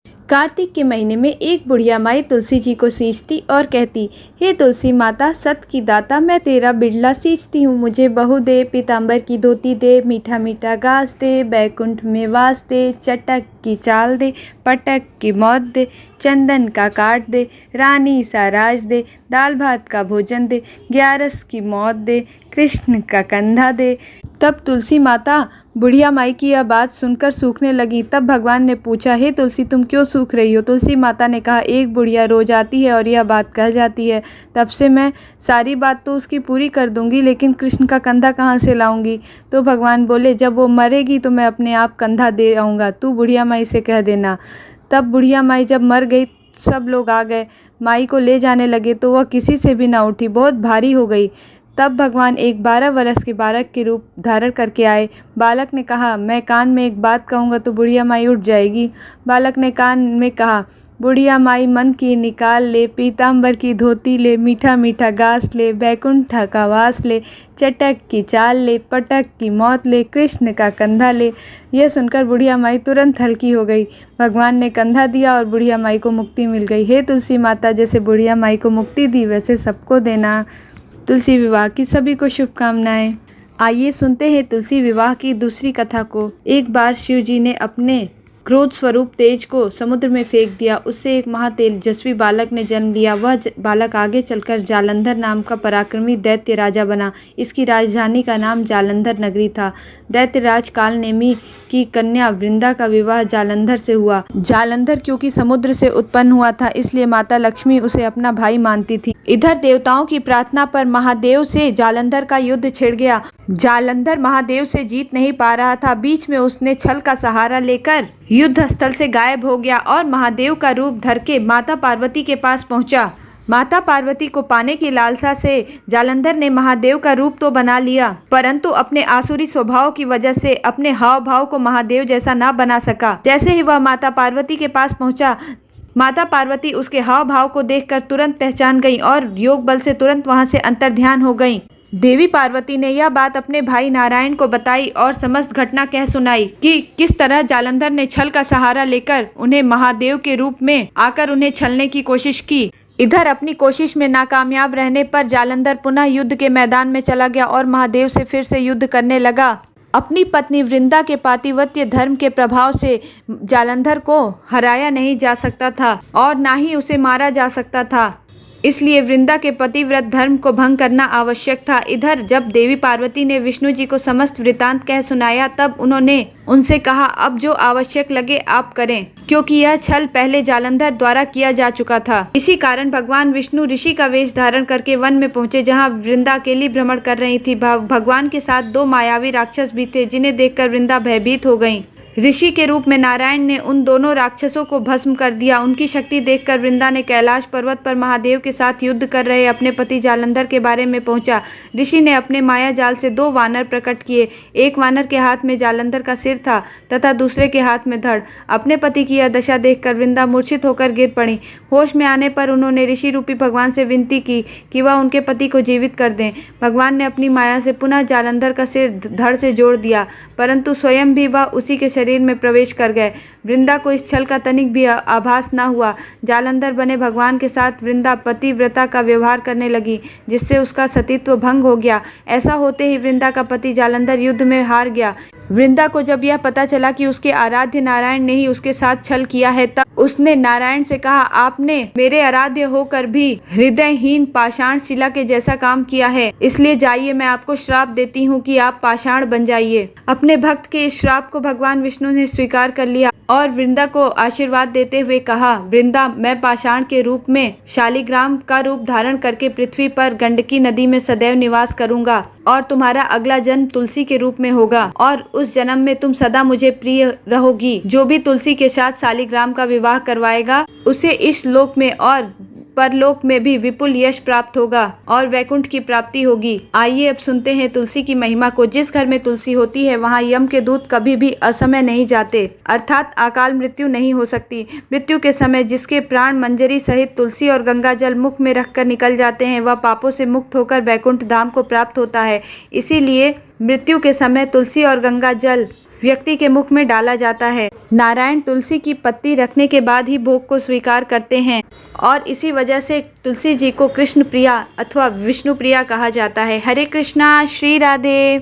कार्तिक के महीने में एक बुढ़िया माई तुलसी जी को सींचती और कहती, हे तुलसी माता सत की दाता, मैं तेरा बिड़ला सींचती हूँ। मुझे बहू दे, पीताम्बर की धोती दे, मीठा मीठा घास दे, बैकुंठ में वास दे, चटक की चाल दे, पटक की मौत दे, चंदन का काट दे, रानी सा राज दे, दाल भात का भोजन दे, 11 की मौत दे, कृष्ण का कंधा दे। तब तुलसी माता बुढ़िया माई की यह बात सुनकर सूखने लगी। तब भगवान ने पूछा, हे तुलसी तुम क्यों सूख रही हो? तुलसी माता ने कहा, एक बुढ़िया रोज आती है और यह बात कह जाती है, तब से मैं सारी बात तो उसकी पूरी कर दूंगी, लेकिन कृष्ण का कंधा कहाँ से लाऊंगी? तो भगवान बोले, जब वो मरेगी तो मैं अपने आप कंधा दे आऊँगा, तू बुढ़िया माई से कह देना। तब बुढ़िया माई जब मर गई, सब लोग आ गए, माई को ले जाने लगे तो वह किसी से भी ना उठी, बहुत भारी हो गई। तब भगवान एक 12 वर्ष के बालक के रूप धारण करके आए। बालक ने कहा, मैं कान में एक बात कहूँगा तो बुढ़िया माई उठ जाएगी। बालक ने कान में कहा, बुढ़िया माई मन की निकाल ले, पीताम्बर की धोती ले, मीठा मीठा घास ले, बैकुंठ का वास ले, चटक की चाल ले, पटक की मौत ले, कृष्ण का कंधा ले। यह सुनकर बुढ़िया माई तुरंत हल्की हो गई। भगवान ने कंधा दिया और बुढ़िया माई को मुक्ति मिल गई। हे तुलसी माता, जैसे बुढ़िया माई को मुक्ति दी वैसे सबको देना। तुलसी विवाह की सभी को शुभकामनाएं। आइए सुनते हैं तुलसी विवाह की दूसरी कथा को। एक बार शिव जी ने अपने क्रोध स्वरूप तेज को समुद्र में फेंक दिया। उससे एक महातेजस्वी बालक ने जन्म लिया। वह बालक आगे चलकर जालंधर नाम का पराक्रमी दैत्य राजा बना। इसकी राजधानी का नाम जालंधर नगरी था। दैत्यराज कालनेमी की कन्या वृंदा का विवाह जालंधर से हुआ। जालंधर क्योंकि समुद्र से उत्पन्न हुआ था, इसलिए माता लक्ष्मी उसे अपना भाई मानती थी। इधर देवताओं की प्रार्थना पर महादेव से जालंधर का युद्ध छिड़ गया। जालंधर महादेव से जीत नहीं पा रहा था। बीच में उसने छल का सहारा लेकर युद्ध स्थल से गायब हो गया और महादेव का रूप धर के माता पार्वती के पास पहुंचा। माता पार्वती को पाने की लालसा से जालंधर ने महादेव का रूप तो बना लिया, परंतु अपने आसुरी स्वभाव की वजह से अपने हाव भाव को महादेव जैसा ना बना सका। जैसे ही वह माता पार्वती के पास पहुंचा, माता पार्वती उसके हाव भाव को देखकर तुरंत पहचान गई और योग बल से तुरंत वहां से अंतर्ध्यान हो गई। देवी पार्वती ने यह बात अपने भाई नारायण को बताई और समस्त घटना कह सुनाई कि किस तरह जालंधर ने छल का सहारा लेकर उन्हें महादेव के रूप में आकर उन्हें छलने की कोशिश की। इधर अपनी कोशिश में नाकामयाब रहने पर जालंधर पुनः युद्ध के मैदान में चला गया और महादेव से फिर से युद्ध करने लगा। अपनी पत्नी वृंदा के पातिव्रत्य धर्म के प्रभाव से जालंधर को हराया नहीं जा सकता था और ना ही उसे मारा जा सकता था, इसलिए वृंदा के पतिव्रत धर्म को भंग करना आवश्यक था। इधर जब देवी पार्वती ने विष्णु जी को समस्त वृतांत कह सुनाया, तब उन्होंने उनसे कहा, अब जो आवश्यक लगे आप करें, क्योंकि यह छल पहले जालंधर द्वारा किया जा चुका था। इसी कारण भगवान विष्णु ऋषि का वेश धारण करके वन में पहुंचे, जहां वृंदा अकेली भ्रमण कर रही थी। भगवान के साथ 2 मायावी राक्षस भी थे, जिन्हें देखकर वृंदा भयभीत हो गई। ऋषि के रूप में नारायण ने उन दोनों राक्षसों को भस्म कर दिया। उनकी शक्ति देखकर वृंदा ने कैलाश पर्वत पर महादेव के साथ युद्ध कर रहे अपने पति जालंधर के बारे में पहुंचा। ऋषि ने अपने माया जाल से 2 वानर प्रकट किए। एक वानर के हाथ में जालंधर का सिर था तथा दूसरे के हाथ में धड़। अपने पति की यह दशा देखकर वृंदा मूर्छित होकर गिर पड़ी। होश में आने पर उन्होंने ऋषि रूपी भगवान से विनती की कि वह उनके पति को जीवित कर दें। भगवान ने अपनी माया से पुनः जालंधर का सिर धड़ से जोड़ दिया, परंतु स्वयं भी वह उसी के शरीर में प्रवेश कर गए। वृंदा को इस छल का तनिक भी आभास न हुआ। जालंधर बने भगवान के साथ वृंदा पतिव्रता का व्यवहार करने लगी, जिससे उसका सतीत्व भंग हो गया। ऐसा होते ही वृंदा का पति जालंधर युद्ध में हार गया। वृंदा को जब यह पता चला कि उसके आराध्य नारायण ने ही उसके साथ छल किया है, तब उसने नारायण से कहा, आपने मेरे आराध्य होकर भी हृदयहीन पाषाण शिला के जैसा काम किया है, इसलिए जाइए, मैं आपको श्राप देती हूँ कि आप पाषाण बन जाइए। अपने भक्त के इस श्राप को भगवान विष्णु ने स्वीकार कर लिया और वृंदा को आशीर्वाद देते हुए कहा, वृंदा, मैं पाषाण के रूप में शालिग्राम का रूप धारण करके पृथ्वी पर गंडकी नदी में सदैव निवास करूंगा और तुम्हारा अगला जन्म तुलसी के रूप में होगा और उस जन्म में तुम सदा मुझे प्रिय रहोगी। जो भी तुलसी के साथ शालिग्राम का विवाह करवाएगा, उसे इस लोक में और परलोक में भी विपुल यश प्राप्त होगा और वैकुंठ की प्राप्ति होगी। आइए अब सुनते हैं तुलसी की महिमा को। जिस घर में तुलसी होती है, वहाँ यम के दूत कभी भी असमय नहीं जाते, अर्थात अकाल मृत्यु नहीं हो सकती। मृत्यु के समय जिसके प्राण मंजरी सहित तुलसी और गंगा जल मुख में रखकर निकल जाते हैं, वह पापों से मुक्त होकर वैकुंठ धाम को प्राप्त होता है। इसीलिए मृत्यु के समय तुलसी और गंगा जल व्यक्ति के मुख में डाला जाता है। नारायण तुलसी की पत्ती रखने के बाद ही भोग को स्वीकार करते हैं और इसी वजह से तुलसी जी को कृष्ण प्रिया अथवा विष्णु प्रिया कहा जाता है। हरे कृष्णा, श्री राधे।